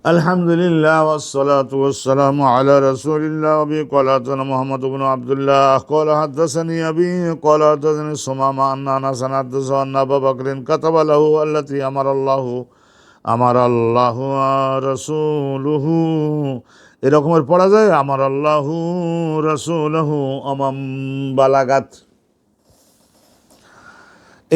আলহামদুলিল্লাহ ওয়াসসালাতু ওয়াসসালামু আলা রাসূলিল্লাহ ওয়া বিহি ক্বালা হাদাসানা মুহাম্মদ ইবনে আব্দুল্লাহ ক্বালা হাদাসানি আবি ক্বালা হাদাসানি সুমামা আন্না আনাসান হাদাসাহু আন্না আবা বকরিন কাতাবা লাহু আল্লাতী আমারাল্লাহু ওয়া রাসূলুহু। এরকমের পড়া যায় আমারাল্লাহু রাসূলুহু আমাম বালাগাত।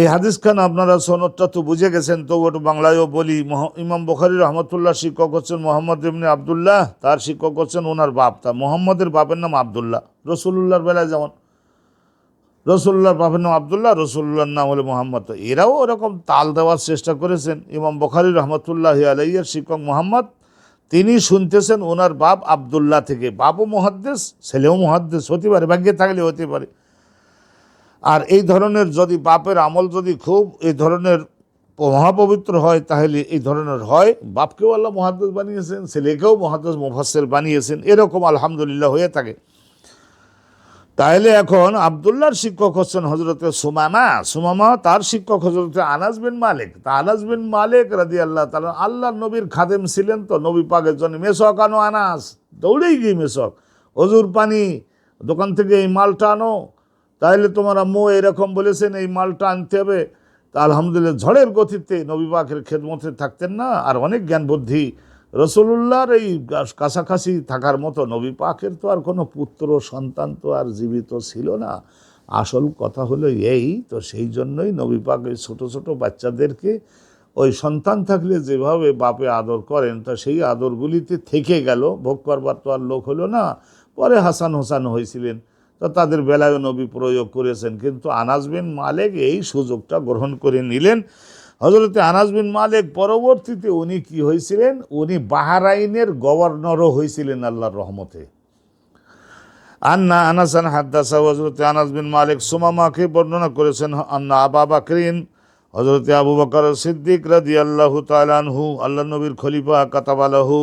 এই হাদিস খান আপনারা সনদটা তো বুঝে গেছেন, তো ওটা বাংলায়ও বলি। ইমাম বুখারী রহমতুল্লাহ শিক্ষক হচ্ছেন মোহাম্মদ ইবনে আবদুল্লাহ, তার শিক্ষক হচ্ছেন ওনার বাপ। তা মোহাম্মদের বাপের নাম আবদুল্লাহ। রসুল্লাহর বেলায় যেমন রসুল্লাহর বাপের নাম আবদুল্লাহ, রসুল্লাহর নাম হলে মোহাম্মদ। তো এরাও ওরকম তাল দেওয়ার চেষ্টা করেছেন। ইমাম বুখারী রহমতুল্লাহ আলাইহির শিক্ষক মোহাম্মদ, তিনি শুনতেছেন ওনার বাপ আবদুল্লাহ থেকে। বাপও মুহাদ্দিস, ছেলেও মুহাদ্দিস হতে পারে, ভাগ্যে থাকলে হতে পারে। আর এই ধরনের যদি বাপের আমল যদি খুব এই ধরনের মহাপবিত্র হয়, তাহলে এই ধরনের হয়। বাপকেও আল্লাহ মুহাদ্দিস বানিয়েছেন, ছেলেকেও মুহাদ্দিস মুফাসসির বানিয়েছেন, এরকম আলহামদুলিল্লাহ হয়ে থাকে। তাহলে এখন আবদুল্লাহর শিক্ষক হচ্ছেন হজরতে সুমামা, তার শিক্ষক হজরতে আনাস বিন মালিক। তা আনাস বিন মালিক রাদিয়াল্লাহু তাআলা আল্লাহ নবীর খাদেম ছিলেন। তো নবী পাকের জন্য মেসক আনো, আনাস দৌড়েই গিয়ে মেসক, হুজুর পানি দোকান থেকে এই মালটা আনো, তাইলে তোমার আম্মু এরকম বলেছেন এই মালটা আনতে হবে। তা আলহামদুলিল্লাহ ঝড়ের গতিতে নবী পাকের খেদমতে থাকতেন না। আর অনেক জ্ঞান বুদ্ধি, রসুলুল্লাহর এই কাছাকাছি থাকার মতো নবী পাকের তো আর কোনো পুত্র সন্তান তো আর জীবিত ছিল না। আসল কথা হলো এই, তো সেই জন্যই নবী পাক এই ছোটো ছোটো বাচ্চাদেরকে ওই সন্তান থাকলে যেভাবে বাপে আদর করেন, তা সেই আদরগুলিতে থেকে গেল। ভোগ করবার তো আর লোক হলো না। পরে হাসান হোসান হয়েছিলেন, তো তাদের বেলায় নবী প্রয়োগ করেছেন। কিন্তু আনাস বিন মালিক এই সুযোগটা গ্রহণ করে নিলেন। হজরতে আনাস বিন মালিক পরবর্তীতে উনি কি হয়েছিলেন, উনি বাহরাইনের গভর্নরও হয়েছিলেন আল্লাহর রহমতে। আন্না আনাসান হাদ্দাসা, হজরতে আনাস বিন মালিক সুমামাকে বর্ণনা করেছেন। আন্না আবা বাকরিন, হজরতে আবু বকর সিদ্দিক রাদিয়াল্লাহু তাআলা আনহু, আল্লাহ নবীর খলিফা, কাতাবালাহু,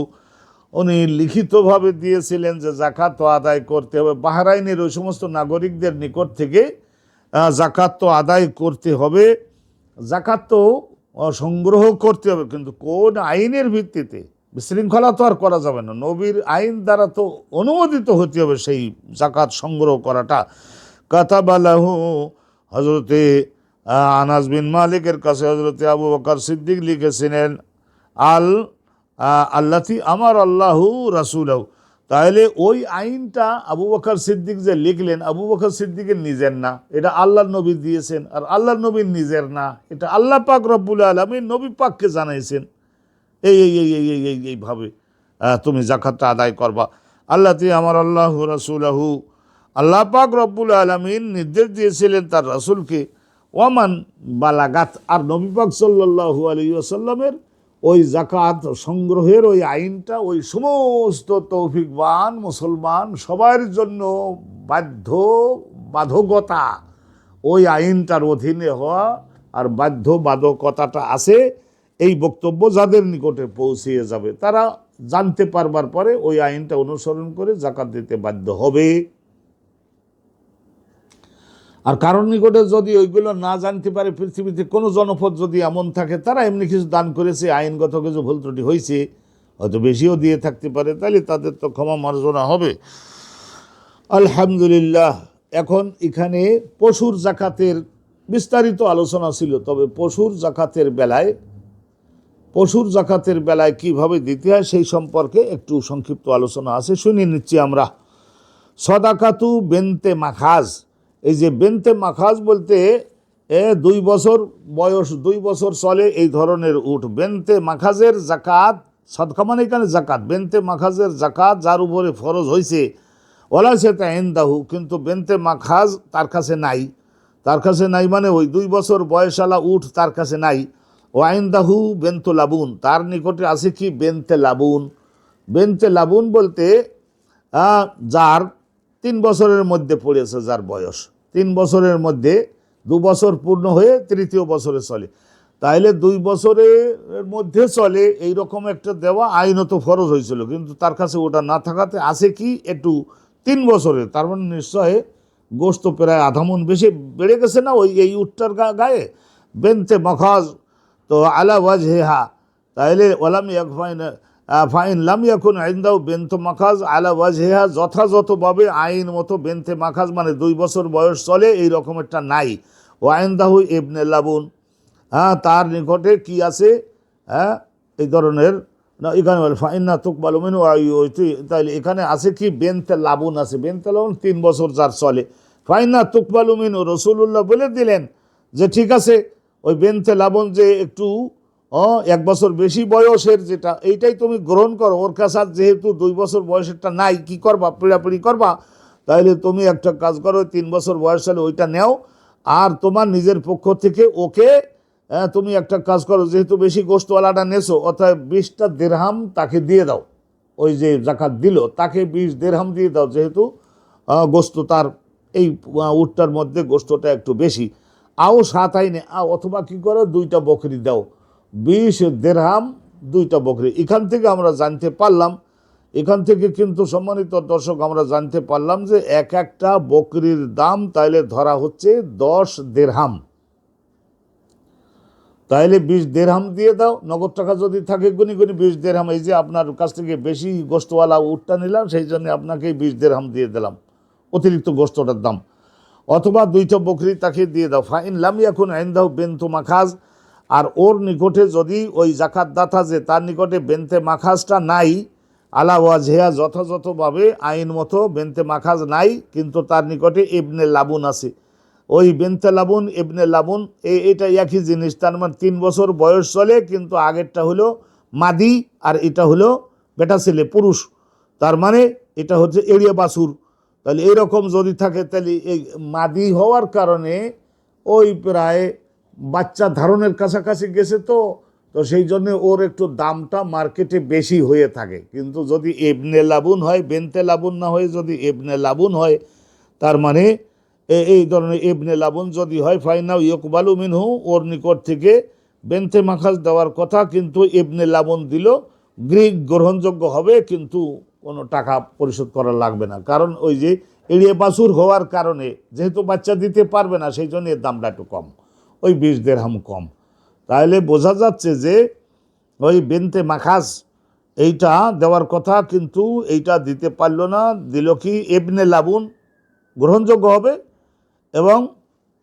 উনি লিখিতভাবে দিয়েছিলেন যে জাকাত তো আদায় করতে হবে। বাহরাইনের ওই সমস্ত নাগরিকদের নিকট থেকে জাকাত তো আদায় করতে হবে, জাকাত তো সংগ্রহ করতে হবে, কিন্তু কোন আইনের ভিত্তিতে? বিশৃঙ্খলা তো আর করা যাবে না, নবীর আইন দ্বারা তো অনুমোদিত হতে হবে সেই জাকাত সংগ্রহ করাটা। কাতাবালাহু, হজরতে আনাস বিন মালিকের কাছে হজরতে আবু বকর সিদ্দিক লিখেছিলেন আল্লাতি আমার আল্লাহু রাসূলহু। তাহলে ওই আইনটা আবু বকর সিদ্দিক যে লিখলেন, আবু বকর সিদ্দিকের নিজের না, এটা আল্লাহর নবী দিয়েছেন। আর আল্লাহর নবীর নিজের না, এটা আল্লাহ পাক রব্বুল আলামিন নবী পাককে জানাইছেন এই এই এই এই এই এইভাবে তুমি জাকাতটা আদায় করবা। আল্লাতি আমার আল্লাহু রাসূলহু, আল্লাহ পাক রব্বুল আলামিন নির্দেশ দিয়েছিলেন তার রাসূলকে। ওয়ামান বালাগাত, আর নবী পাক সাল্লাল্লাহু আলাইহি ওয়াসাল্লামের ওই জাকাত সংগ্রহের ওই আইনটা ওই সমস্ত তৌফিকবান মুসলমান সবার জন্য বাধ্যবাধকতা, ওই আইনটার অধীনে হওয়া আর বাধ্যবাধকতাটা আছে। এই বক্তব্য যাদের নিকটে পৌঁছিয়ে যাবে, তারা জানতে পারবার পরে ওই আইনটা অনুসরণ করে জাকাত দিতে বাধ্য হবে। আর কারণ নিকটে যদি ওইগুলো না জানতে পারে, পৃথিবীতে কোনো জনপদ যদি এমন থাকে তারা এমনি কিছু দান করেছে, আইনগত কিছু ভুল ত্রুটি হয়েছে, হয়তো বেশিও দিয়ে থাকতে পারে, তাহলে তাদের তো ক্ষমা মার্জনা হবে। আলহামদুলিল্লাহ। এখন এখানে পশুর জাকাতের বিস্তারিত আলোচনা ছিল, তবে পশুর জাকাতের বেলায় কিভাবে দিতে হয় সেই সম্পর্কে একটু সংক্ষিপ্ত আলোচনা আছে, শুনে নিচ্ছি আমরা। সদাকাতু বেনতে মাখাজ, এই যে বেনতে মাখাজ বলতে 2 বছর বয়স, 2 বছর চলে এই ধরনের উট, বেনতে মাখাজের জাকাত, সদকা মানে এখানে জাকাত, বেনতে মাখাজের জাকাত যার উপরে ফরজ হয়েছে, ওলা সেটা ইনদাহু, কিন্তু বেনতে মাখাজ তার কাছে নাই, মানে ওই 2 বছর বয়সালা উট তার কাছে নাই। ও আইনদাহু বেনতে লাবুন, তার নিকটে আছে কি বেনতে লাবুন বলতে যার 3 বছরের মধ্যে পড়েছে, যার বয়স 3 বছরের মধ্যে 2 বছর পূর্ণ হয়ে 3য় বছরে চলে, তাইলে 2 বছরের মধ্যে চলে এইরকম একটা দেওয়া আইনত ফরজ হয়েছিল, কিন্তু তার কাছে ওটা না থাকাতে আছে কি একটু 3 বছরের, তার মানে নিশ্চয় গোস্ত প্রায় আধা মণ বেশি বেড়ে গেছে না ওই এই উটটার গায়ে। বেনতে মাখাজ তো আলা ওয়াজহিহা, তাইলে ওয়ালাম ইয়াকফাইনা ফাইন লাম ইয়াকুন ইনদাহু বিনতু মাখাজ আলা ওয়াজহিহা, যথাযথভাবে আইন মতো বেনতে মাখাজ মানে 2 বছর বয়স চলে এই রকমেরটা নাই। ওয়া ইনদাহু ইবনে লাবুন, তার নিকটে কি আছে এই ধরনের না, এখানে বলে ফাইন্না তুকবালু মিনহু তাহলে এখানে আছে কি বেনতে লাবুন আছে, বেনতে লাবুন 3 বছর যার চলে। ফাইন্না তুকবালু মিনহু, রাসূলুল্লাহ বলে দিলেন যে ঠিক আছে ওই বেনতে লাবুন যে একটু 1 বছর বেশি বয়সের যেটা এইটাই তুমি গ্রহণ করো, ওর কাছে যেহেতু 2 বছর বয়সেরটা নাই, কি করবা, পিড়াপিড়ি করবা, তাহলে তুমি একটা কাজ করো 3 বছর বয়স হলে ওইটা নেও, আর তোমার নিজের পক্ষ থেকে ওকে তুমি একটা কাজ করো, যেহেতু বেশি গোশতওয়ালাটা নেছো অর্থাৎ 20টা দিরহাম তাকে দিয়ে দাও, ওই যে জাকাত দিল তাকে 20 দিরহাম দিয়ে দাও, যেহেতু গোশত তার এই উটটার মধ্যে গোশতটা একটু বেশি। আও 7 আইনে, অথবা কি করো 2টা বকরি দাও, 20 দিরহাম 2টা বকরি। এখান থেকে আমরা জানতে পারলাম, এখান থেকে কিন্তু সম্মানিত দর্শক আমরা জানতে পারলাম যে একটা বকরির দাম তাইলে ধরা হচ্ছে 10 দিরহাম, তাইলে 20 দিরহাম দিয়ে দাও, নগদ টাকা যদি থাকে গুনি গুনি 20 দিরহাম, এই যে আপনার কাছ থেকে বেশি গোশতওয়ালা উটটা নিলাম সেই জন্য আপনাকে 20 দিরহাম দিয়ে দিলাম অতিরিক্ত গোশতটার দাম, অথবা 2টা বকরি তাকে দিয়ে দাও। ফাইন লাম ইয়াকুন ইনদাহু বিনতু মাখাজ, আর ওর নিকটে যদি ওই জাকাত দাতা যে তার নিকটে বেনতে মাখাজটা নাই, আলা ওয়াজহিহা যথাযথভাবে আইন মতো বেনতে মাখাজ নাই, কিন্তু তার নিকটে ইবনে লাবুন আছে, ওই বেনতে লাবুন ইবনে লাবুন এটা একই জিনিস, তার মানে 3 বছর বয়স চলে, কিন্তু আগেরটা হলো মাদি আর এটা হলো বেটা ছেলে পুরুষ, তার মানে এটা হচ্ছে এড়িয়ে বাছুর। তাহলে এইরকম যদি থাকে তাহলে এই মাদি হওয়ার কারণে ওই প্রায় বাচ্চা ধারণের কাছাকাছি গেছে, তো সেই জন্য ওর একটু দামটা মার্কেটে বেশি হয়ে থাকে। কিন্তু যদি ইবনে লাবুন হয়, বেনতে লাবুন না হয়ে যদি ইবনে লাবুন হয়, তার মানে এই ধরনের ইবনে লাবুন যদি হয়, ফাইনাও ইয়কবালু মিনহু, ওর নিকট থেকে বেনতে মাখাজ দেওয়ার কথা, কিন্তু ইবনে লাবুন দিল, গ্রিক গ্রহণযোগ্য হবে, কিন্তু কোনো টাকা পরিশোধ করা লাগবে না, কারণ ওই যে এড়িয়ে বাছুর হওয়ার কারণে যেহেতু বাচ্চা দিতে পারবে না সেই জন্য এর দামটা একটু কম, ওই 20 দিরহাম কম। তাহলে বোঝা যাচ্ছে যে ওই বেনতে মাখাজ এইটা দেওয়ার কথা, কিন্তু এইটা দিতে পারলো না, দিল কি ইবনে লাবুন, গ্রহণযোগ্য হবে এবং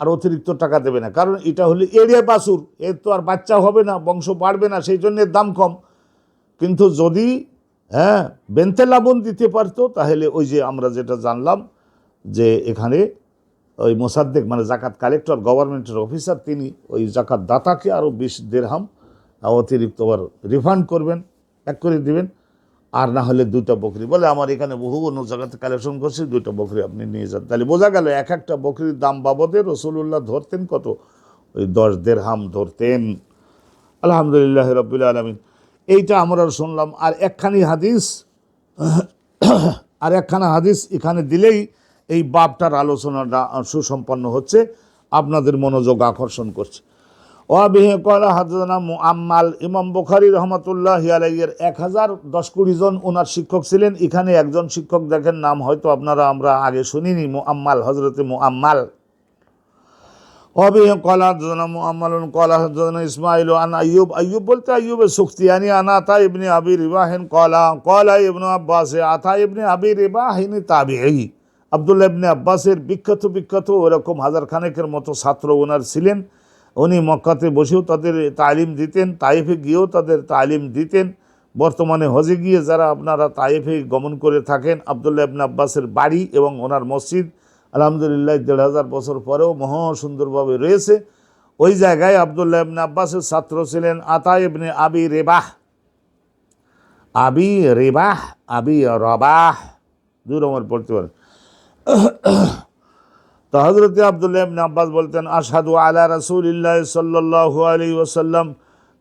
আর অতিরিক্ত টাকা দেবে না, কারণ এটা হলে এড়িয়ে বাছুর, এর তো আর বাচ্চা হবে না, বংশ বাড়বে না, সেই জন্য এর দাম কম। কিন্তু যদি বেনতে লাবুন দিতে পারতো তাহলে ওই যে আমরা যেটা জানলাম যে এখানে ওই মোসাদ্দেক মানে জাকাত কালেক্টর, গভর্নমেন্টের অফিসার, তিনি ওই জাকাত দাতাকে আরও 20 দিরহাম অতিরিক্ত আবার রিফান্ড করবেন, এক করে দিবেন, আর না হলে 2টা বকরি, বলে আমার এখানে বহু অন্য জায়গাতে কালেকশন করছি, 2টা বকরি আপনি নিয়ে যান। তাহলে বোঝা গেল একটা বকরির দাম বাবদে রাসূলুল্লাহ ধরতেন কত, ওই 10 দিরহাম ধরতেন। আলহামদুলিল্লাহ রাব্বিল আলামিন। এইটা আমরা শুনলাম। আর একখানা হাদিস এখানে দিলেই এই বাবটার আলোচনাটা সুসম্পন্ন হচ্ছে, আপনাদের মনোযোগ আকর্ষণ করছে। ওয়াবিহি ক্বালা হাদাসানা মুআম্মাল, ইমাম বুখারী রাহমাতুল্লাহি আলাইহির 1020 জন ওনার শিক্ষক ছিলেন। এখানে একজন শিক্ষক দেখেন, নাম হয়তো আমরা আগে শুনিনি, মুআম্মাল, হযরতে মুআম্মাল। ওয়াবিহি ক্বালা হাদাসানা মুআম্মালুন ক্বালা হাদাসানা ইসমাঈল আন আইয়ুব, আইয়ুব বলতে আইয়ুব সুখতিয়ানি, আন আতা ইবনে আবি রিবাহিন ক্বালা ইবনে আব্বাস, আতা ইবনে আবি রিবাহিন তাবিঈ, আব্দুল্লাহ ইবনে আব্বাসের বিখ্যাত ওরকম হাজার খানেকের মতো ছাত্র ওনার ছিলেন। উনি মক্কাতে বসেও তাদের তালিম দিতেন, তাইফে গিয়েও তাদের তালিম দিতেন। বর্তমানে হজে গিয়ে যারা আপনারা তাইফে গমন করে থাকেন, আব্দুল্লাহ ইবনে আব্বাসের বাড়ি এবং ওনার মসজিদ আলহামদুলিল্লাহ 1500 বছর পরেও মহা সুন্দরভাবে রয়েছে। ওই জায়গায় আব্দুল্লাহ ইবনে আব্বাসের ছাত্র ছিলেন আতা ইবনে আবি রেবাহ, আবি রবাহ, 2 রকমের পড়তে পারেন। তো হযরত আব্দুল্লাহ ইবনে আব্বাস বলতেন, আশহাদু আলা রাসূলিল্লাহ সাল্লাল্লাহু আলাইহি ওয়াসাল্লাম,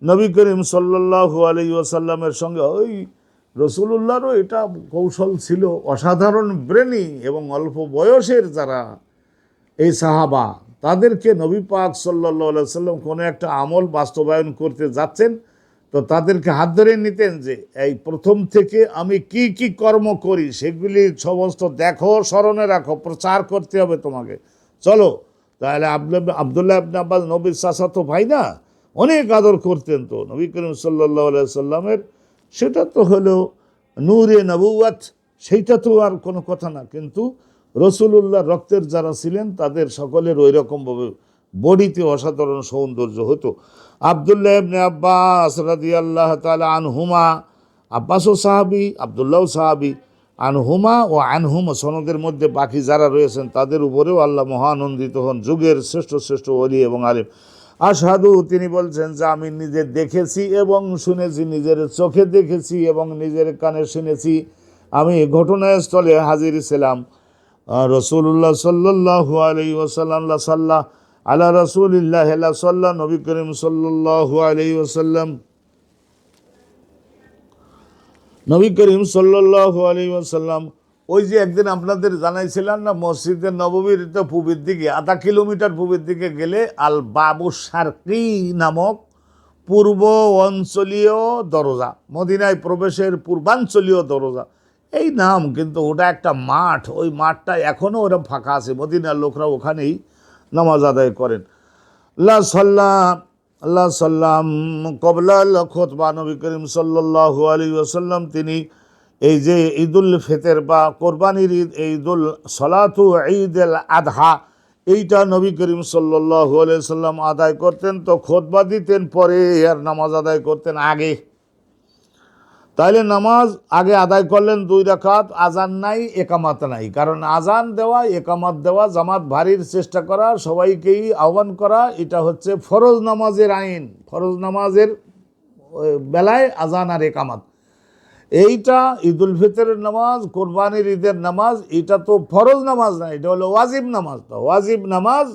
নবী করিম সাল্লাল্লাহু আলাইহি ওয়াসাল্লামের সঙ্গে ওই রাসূলুল্লাহরও এটা কৌশল ছিল, অসাধারণ ব্রেনি এবং অল্প বয়সের যারা এই সাহাবা, তাদেরকে নবী পাক সাল্লাল্লাহু আলাইহি ওয়াসাল্লাম কোনো একটা আমল বাস্তবায়ন করতে যাচ্ছেন, তো তাদেরকে হাত ধরে নিতেন যে এই প্রথম থেকে আমি কি কি কর্ম করি সেগুলি সমস্ত দেখো, স্মরণে রাখো, প্রচার করতে হবে তোমাকে, চলো। তাহলে আব্দুল্লাহ ইবনে আব্বাস নবীর চাচাতো ভাই না, অনেক আদর করতেন। তো নবী করিম সাল্লাল্লাহু আলাইহি সাল্লামের সেটা তো হলো নূরে নবুয়াত, সেইটা তো আর কোনো কথা না। কিন্তু রসুলুল্লাহ রক্তের যারা ছিলেন তাদের সকলের ওই রকমভাবে বডিতে অসাধারণ সৌন্দর্য হতো। আবদুল্লাহ ইবনে আব্বাস রাদিয়াল্লাহু তাআলা আনহুমা, আব্বাসও সাহাবী, আবদুল্লাহও সাহাবী, আনহুমা ও আনহুমা সনদের মধ্যে বাকি যারা রয়েছেন তাদের উপরেও আল্লাহ মহানন্দিত হন, যুগের শ্রেষ্ঠ শ্রেষ্ঠ ওলি এবং আলেম। আশহাদু, তিনি বলছেন যে আমি নিজে দেখেছি এবং শুনেছি, নিজের চোখে দেখেছি এবং নিজের কানে শুনেছি, আমি ঘটনাস্থলে হাজির ছিলাম। রসুল্লাহ সাল্লাল্লাহু আলাইহি ওয়াসাল্লাম সাল্লাহ আলা রাসূলিল্লাহ সাল্লাহ, নবী করিম সাল্লাল্লাহু আলাইহি ওয়াসাল্লাম, নবী করিম সাল্লাল্লাহু আলাইহি ওয়াসাল্লাম ওই যে একদিন আপনাদের জানাইছিলাম না, মসজিদের নববীর তো পূবের দিকে, আধা কিলোমিটার পূবের দিকে গেলে আল বাবু শারকি নামক পূর্ব অঞ্চলীয় দরজা, মদিনায় প্রবেশের পূর্বাঞ্চলীয় দরজা, এই নাম। কিন্তু ওটা একটা মাঠ, ওই মাঠটা এখনও ওরা ফাঁকা আছে, মদিনার লোকরা ওখানেই নামাজ আদায় করেন। আল্লাহ সাল্লাম কবলাল খুতবা, নবী করিম সাল্লাল্লাহু আলাইহি ওয়াসাল্লাম তিনি এই যে ঈদুল ফিতর বা কোরবানির ঈদ, ঈদুল সলাতু ঈদুল আদহা, এইটা নবী করিম সাল্লাল্লাহু আলাইহি ওয়াসাল্লাম আদায় করতেন তো খুতবা দিতেন পরে, আর নামাজ আদায় করতেন আগে। তাইলে নামাজ আগে আদায় করলেন 2 রাকাত, আজান নাই, একামাত নাই। কারণ আজান দেওয়া, একামাত দেওয়া, জামাত ভারীর চেষ্টা করা, সবাইকেই আহ্বান করা, এটা হচ্ছে ফরজ নামাজের আইন। ফরজ নামাজের বেলায় আজান আর একামাত, এইটা ঈদুল ফিতরের নামাজ, কোরবানির ঈদের নামাজ, এটা তো ফরজ নামাজ না, এটা হলো ওয়াজিব নামাজ। তো ওয়াজিব নামাজ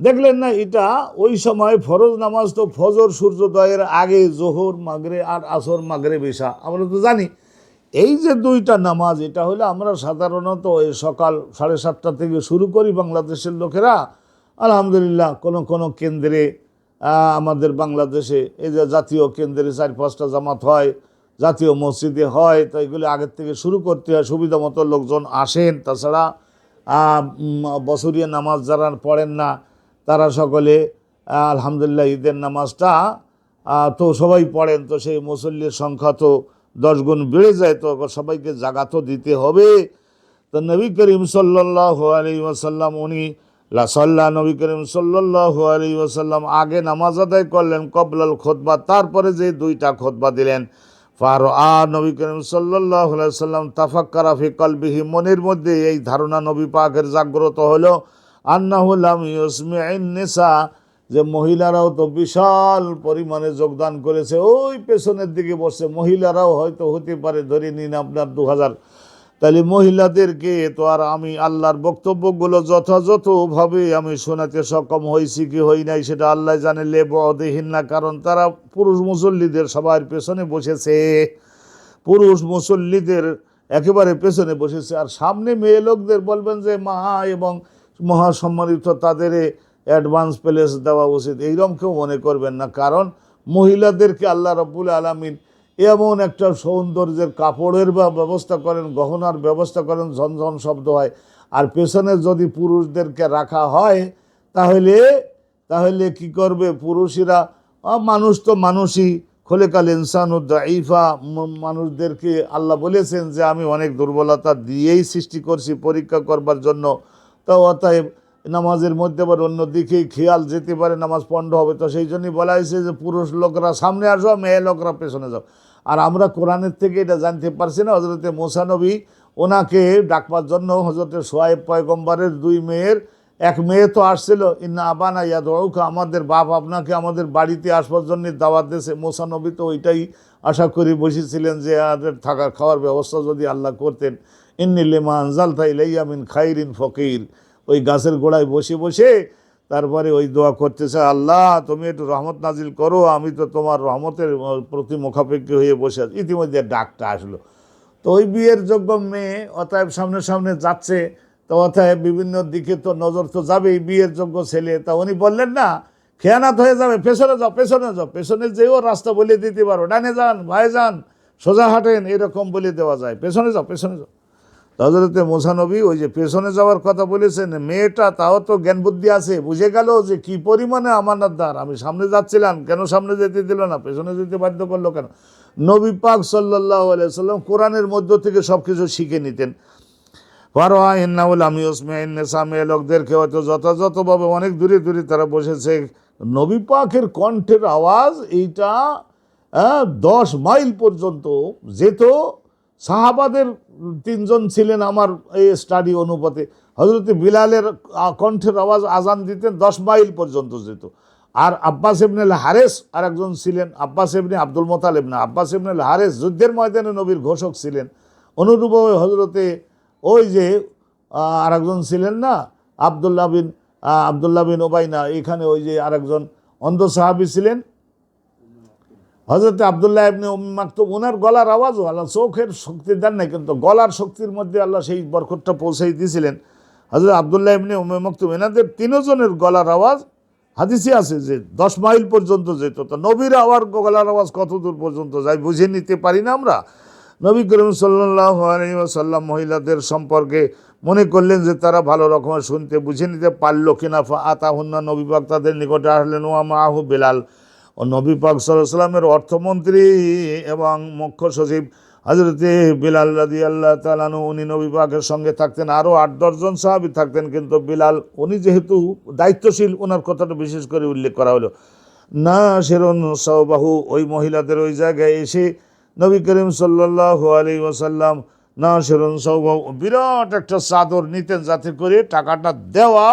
দেখলেন না, এটা ওই সময় ফরজ নামাজ তো ফজর সূর্যোদয়ের আগে, জোহর মাগরে আর আসর মাগরিব ইশা, আমরা তো জানি। এই যে 2টা নামাজ, এটা হলো আমরা সাধারণত ওই সকাল 7:30 থেকে শুরু করি বাংলাদেশের লোকেরা। আলহামদুলিল্লাহ কোনো কোনো কেন্দ্রে, আমাদের বাংলাদেশে এই যে জাতীয় কেন্দ্রে 4-5টা জামাত হয়, জাতীয় মসজিদে হয়, তো এগুলি আগের থেকে শুরু করতে হয়, সুবিধা মতো লোকজন আসেন। তাছাড়া বছরিয়া নামাজ যারা পড়েন না তারা সকলে আলহামদুলিল্লাহ ঈদের নামাজটা তো সবাই পড়েন, তো সেই মুসল্লির সংখ্যা তো 10 গুণ বেড়ে যায়, তো সবাইকে জাগা তো দিতে হবে। তো নবী করিম সাল্লাল্লাহু আলাইহি ওয়াসাল্লাম উনি নবী করিম সাল্লাল্লাহু আলাইহি ওয়াসাল্লাম আগে নামাজ আদায় করলেন কবলাল খুতবা, তারপরে যে 2টা খুতবা দিলেন। নবী করিম সাল্লাল্লাহু আলাইহি ওয়াসাল্লাম তাফাক্কারা ফি কলবিহি, মনের মধ্যে এই ধারণা নবী পাকের জাগ্রত হলো, আন্নাহু লাম ইউসমি'ন নিসা, যে মহিলারাও তো বিশাল পরিমাণে যোগদান করেছে, ওই পেছনের দিকে বসে মহিলারাও হয়তো হতে পারে ধরে নিন আপনার 2000। তাহলে মহিলাদেরকে তো আর আমি আল্লাহর বক্তব্যগুলো যথাযথভাবে আমি শোনাতে সক্ষম হয়েছি কি হই নাই সেটা আল্লাহ জানে, লেবদেহীন না, কারণ তারা পুরুষ মুসল্লিদের সবার পেছনে বসেছে, পুরুষ মুসল্লিদের একেবারে পেছনে বসেছে। আর সামনে মেয়ে লোকদের বলবেন যে মা এবং মহাসম্মানিত তাদের অ্যাডভান্স প্লেস দেওয়া উচিত, এইরকম কেউ মনে করবেন না। কারণ মহিলাদেরকে আল্লাহ রাব্বুল আলামিন এমন একটা সৌন্দর্যের কাপড়ের ব্যবস্থা করেন, গহনার ব্যবস্থা করেন, ঝনঝন শব্দ হয়। আর পেছনে যদি পুরুষদেরকে রাখা হয় তাহলে তাহলে কি করবে পুরুষেরা? মানুষ তো মানুষই, খোলেকাল ইনসানু দাঈফা, মানুষদেরকে আল্লাহ বলেছেন যে আমি অনেক দুর্বলতা দিয়েই সৃষ্টি করছি পরীক্ষা করবার জন্য। তো অতএব নামাজের মধ্যে আবার অন্য দিকেই খেয়াল যেতে পারে, নামাজ পণ্ড হবে। তো সেই জন্যই বলা হয়েছে যে পুরুষ লোকরা সামনে আসো, মেয়ে লোকরা পেছনে যাও। আর আমরা কোরআনের থেকে এটা জানতে পারছি না, হজরতে মুসা নবী ওনাকে ডাকবার জন্য হজরতে সোয়াইব পয়গম্বরের 2 মেয়ের, এক মেয়ে তো আসছিল, ইন্না আবানা ইয়াদউকা, আমাদের বাপ আপনাকে আমাদের বাড়িতে আসবার জন্য দাওয়াত দিয়েছে। মুসা নবী তো ওইটাই আশা করি বসেছিলেন যে আমাদের থাকার খাওয়ার ব্যবস্থা যদি আল্লাহ করতেন। ইন্নী লিমা আনজালতা ইলাইয়া মিন খাইরিন ফকির, ওই গাছের গোড়ায় বসে বসে তারপরে ওই দোয়া করতেছে, আল্লাহ তুমি একটু রহমত নাজিল করো, আমি তো তোমার রহমতের প্রতি মুখাপেক্ষী হয়ে বসে আছি। ইতিমধ্যে ডাকটা আসলো, তো ওই বিয়ের যোগ্য মেয়ে অতএব সামনে সামনে যাচ্ছে, তো অতএব বিভিন্ন দিকে তো নজর তো যাবেই, বিয়ের যোগ্য ছেলে। তা উনি বললেন না, খেয়ানাত হয়ে যাবে, পেছনে যাও, পেছনে যাও, পেছনে যেও রাস্তা বলে দিতে পারো, ডানে যান, ভাই যান, সোজা হাঁটেন, এরকম বলে দেওয়া যায়, পেছনে যাও, পেছনে যাও। তো হযরতে মুসা নবী ওই যে পেছনে যাওয়ার কথা বলেছেন, মেয়েটা তাও তো জ্ঞান বুদ্ধি আছে, বুঝে গেল যে কি পরিমাণে আমানতদার। আমি সামনে যাচ্ছিলাম, কেন সামনে যেতে দিল না, পেছনে যেতে বাধ্য করলো কেন? নবী পাক সাল্লাল্লাহু আলাইহি ওয়াসাল্লাম কোরআনের মধ্য থেকে সব কিছু শিখে নিতেন। মেয়ে লোকদেরকে হয়তো যথাযথভাবে অনেক দূরে দূরে তারা বসেছে, নবী পাকের কণ্ঠের আওয়াজ এইটা 10 মাইল পর্যন্ত যেত। সাহাবাদের 3 জন ছিলেন আমার এই স্টাডি অনুপাতে, হযরত বিলালের কণ্ঠের আওয়াজ আজান দিতেন 10 মাইল পর্যন্ত যেত। আর আব্বাস ইবনে আল হারেস আর একজন ছিলেন, আব্বাস ইবনে আব্দুল মুত্তালিব না, আব্বাস ইবনে আল হারেস যুদ্ধের ময়দানে নবীর ঘোষক ছিলেন। অনুরূপভাবে হযরতে ওই যে আরেকজন ছিলেন না, আবদুল্লাহ বিন ওবাই না, এখানে ওই যে আরেকজন অন্ধ সাহাবী ছিলেন হযরতে আবদুল্লাহ ইবনে উম্মে মাকতুম, ওনার গলার আওয়াজও আল্লাহ চোখের শক্তি দেন নাই, কিন্তু গলার শক্তির মধ্যে আল্লাহ সেই বরকতটা পৌঁছাই দিয়েছিলেন। হযরত আবদুল্লাহ ইবনে উম্মে মাকতুম, এনাদের 3 জনের গলার আওয়াজ হাদিসে আছে যে 10 মাইল পর্যন্ত যেত। তো নবীর গলার আওয়াজ কত দূর পর্যন্ত যায় বুঝে নিতে পারি না আমরা? নবী করিম সাল্লাল্লাহু আলাইহি ওয়াসাল্লাম মহিলাদের সম্পর্কে মনে করলেন যে তারা ভালো রকমের শুনতে বুঝে নিতে পারল কিনা। আতাহুন্না, নবী পাক তাদের নিকটে আসলেন। ওয়া মাহু বিলাল, ও নবী পাক সাল্লাল্লাহু আলাইহি ওয়াসাল্লামের অর্থমন্ত্রী এবং মুখ্য সচিব হযরতে বিলাল রাদিয়াল্লাহু তাআলা আনহু, উনি নবী পাকের সঙ্গে থাকতেন। আরও 8-10 জন সাহাবী থাকতেন, কিন্তু বিলাল উনি যেহেতু দায়িত্বশীল, ওনার কথাটা বিশেষ করে উল্লেখ করা হলো। না সেরন সাওবাহু, ওই মহিলাদের ওই জায়গায় এসে নবী করিম সাল্লাল্লাহু আলাইহি ওয়াসাল্লাম না সেরন সাওবাহু, বিরাট একটা চাদর নিতেন, যাতে করে টাকাটা দেওয়া,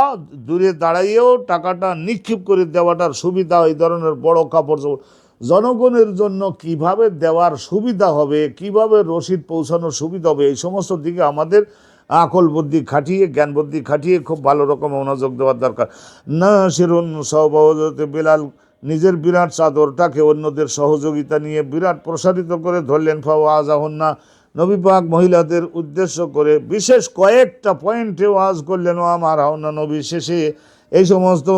দূরে দাঁড়াইয়েও টাকাটা নিক্ষেপ করে দেওয়াটার সুবিধা, এই ধরনের বড় কাপড় জনগণের জন্য কিভাবে দেওয়ার সুবিধা হবে, কিভাবে রসিদ পৌঁছানোর সুবিধা হবে, এই সমস্ত দিকে আমাদের আকল বুদ্ধি খাটিয়ে, জ্ঞান বুদ্ধি খাটিয়ে খুব ভালো রকম মনোযোগ দেওয়ার দরকার। না সেরুন সহবাহতে বিলাল নিজের বিরাট চাদরটাকে অন্যদের সহযোগিতা নিয়ে বিরাট প্রসারিত করে ধরলেন। ফাওয়াজাহুন্না, নবী পাক মহিলাদের উদ্দেশ্য করে বিশেষ কয়েকটা পয়েন্টে ওয়াজ করলেন। ও আমার হাওনা, নবী শেষে এই সমস্ত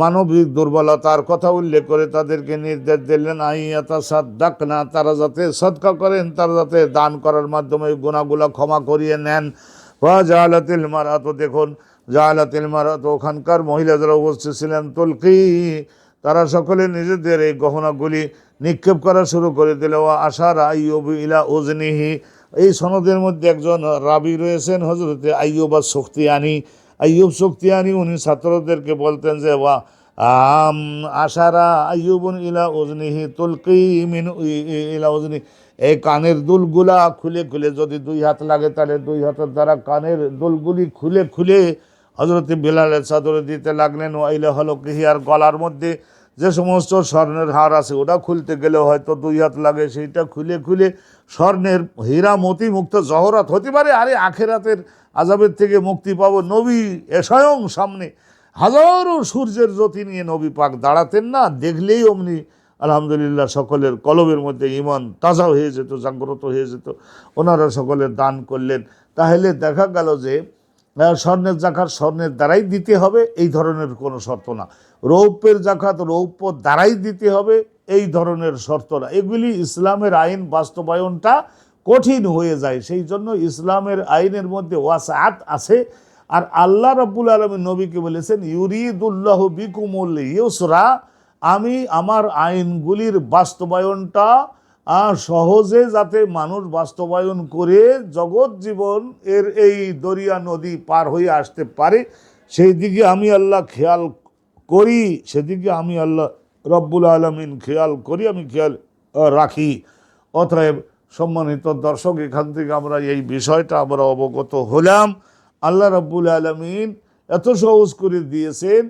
মানবিক দুর্বলতার কথা উল্লেখ করে তাদেরকে নির্দেশ দিলেন আইয়াতা সাদ্দাকনা, তারা যাতে সদকা করেন, তারা যাতে দান করার মাধ্যমে গুনাহগুলো ক্ষমা করিয়ে নেন। জালাতিল মারাত, দেখুন জালাতিল মারাত, ওখানকার মহিলা যারা উপস্থিত ছিলেন, তুলকি, তারা সকলে নিজেদের এই গহনাগুলি নিক্ষেপ করা শুরু করে দিল। আশার আইয়ুব ইলা উজনিহি, এই সনদের মধ্যে একজন রাবি রয়েছেন হযরতে আইয়ুব আস-সুখতিয়ানি। আইয়ুব সুখতিয়ানি উনি ছাত্রদেরকে বলতেন যে আশারা আইয়ুবুন ইলা উজনিহি তুলকি মিন ইলা উজনি, এই কানের দুলগুলা খুলে খুলে যদি 2 হাত লাগে, তাহলে 2 হাতের দ্বারা কানের দুলগুলি খুলে খুলে হযরতে বিলালের চাদরে দিতে লাগলেন। ওয়াইলা হলকিহি, আর গলার মধ্যে যে সমস্ত স্বর্ণের হার আছে ওটা খুলতে গেলে হয়তো 2 হাত লাগে, সেইটা খুলে খুলে স্বর্ণের হীরা মতি মুক্ত জহরাত হতে পারে। আরে আখেরাতের আযাবের থেকে মুক্তি পাবো, নবী স্বয়ং সামনে হাজারো সূর্যের জ্যোতি নিয়ে নবী পাক দাঁড়াতেন না, দেখলেই অমনি আলহামদুলিল্লাহ সকলের কলবের মধ্যে ঈমান তাজা হয়ে যেত, জাগ্রত হয়ে যেত। ওনারা সকলের দান করলেন। তাহলে দেখা গেল যে স্বর্ণের জাকাত স্বর্ণের দ্বারাই দিতে হবে এই ধরনের কোনো শর্ত না, রৌপ্যের জাকাত রৌপ্য দ্বারাই দিতে হবে এই ধরনের শর্ত না। এগুলি ইসলামের আইন বাস্তবায়নটা কঠিন হয়ে যায়, সেই জন্য ইসলামের আইনের মধ্যে ওয়াসআত আছে। আর আল্লাহ রাব্বুল আলামিন নবীকে বলেছেন ইউরিদুল্লাহু বিকুমুল ইউসরা, আমি আমার আইনগুলির বাস্তবায়নটা সহজে যাতে মানুষ বাস্তবায়ন করে জগৎ জীবন এর এই দরিয়া নদী পার হয়ে আসতে পারে, সেই দিকে আমি আল্লাহ খেয়াল করি, সেদিকে আমি আল্লাহ রব্বুল আলামিন খেয়াল করি, আমি খেয়াল রাখি। অতএব সম্মানিত দর্শক, এখান থেকে আমরা এই বিষয়টা আমরা অবগত হলাম। আল্লাহ রব্বুল আলামিন এত সহজ করে দিয়েছেন।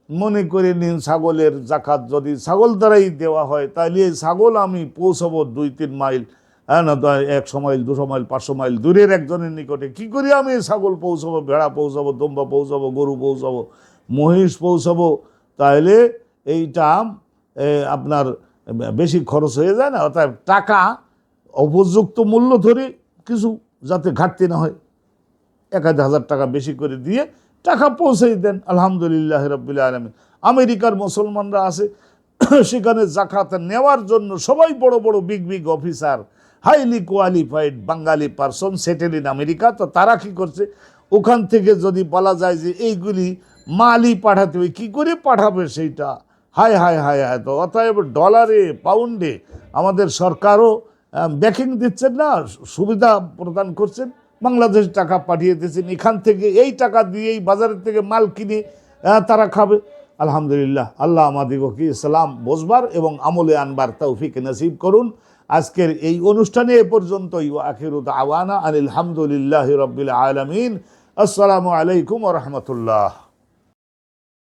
মনে করে নিন ছাগলের জাকাত যদি ছাগল দ্বারাই দেওয়া হয়, তাহলে এই ছাগল আমি পৌঁছাবো 2-3 মাইল, না 100 মাইল 200 মাইল 500 মাইল দূরের একজনের নিকটে, কি করি আমি ছাগল পৌঁছাবো, ভেড়া পৌঁছাবো, দম্বা পৌঁছাবো, গরু পৌঁছাবো, মহিষ পৌঁছাবো? তাহলে এইটা আপনার বেশি খরচ হয়ে যায় না? অর্থাৎ টাকা উপযুক্ত মূল্য ধরে কিছু যাতে ঘাটতি না হয়, 1000 টাকা বেশি করে দিয়ে টাকা পৌঁছে দেন। আলহামদুলিল্লাহ রাব্বিল আলামিন। আমেরিকার মুসলমানরা আছে, সেখানে জাকাত নেওয়ার জন্য সবাই বড় বড় big big officer, highly qualified Bengali person settle in America. তো তারা কি করছে, ওখান থেকে যদি বলা যায় যে এইগুলি মালই পাঠাতে হবে, কী করে পাঠাবে সেইটা, হায় হায় হায় হায়। তো অতএব ডলারে পাউন্ডে আমাদের সরকারও ব্যাকিং দিচ্ছেন না, সুবিধা প্রদান করছেন, বাংলাদেশ টাকা পাঠিয়ে দিয়েছেন, এখান থেকে এই টাকা দিয়েই বাজারের থেকে মাল কিনে তারা খাবে। আলহামদুলিল্লাহ, আল্লাহ আমাদিগকে ইসলাম বুঝবার এবং আমলে আনবার তৌফিক নসিব করুন। আজকের এই অনুষ্ঠানে এ পর্যন্তই। আখিরু দাওয়ানা আনিল হামদুলিল্লাহি রাব্বিল আলামিন। আসসালামু আলাইকুম ওয়া রাহমাতুল্লাহ।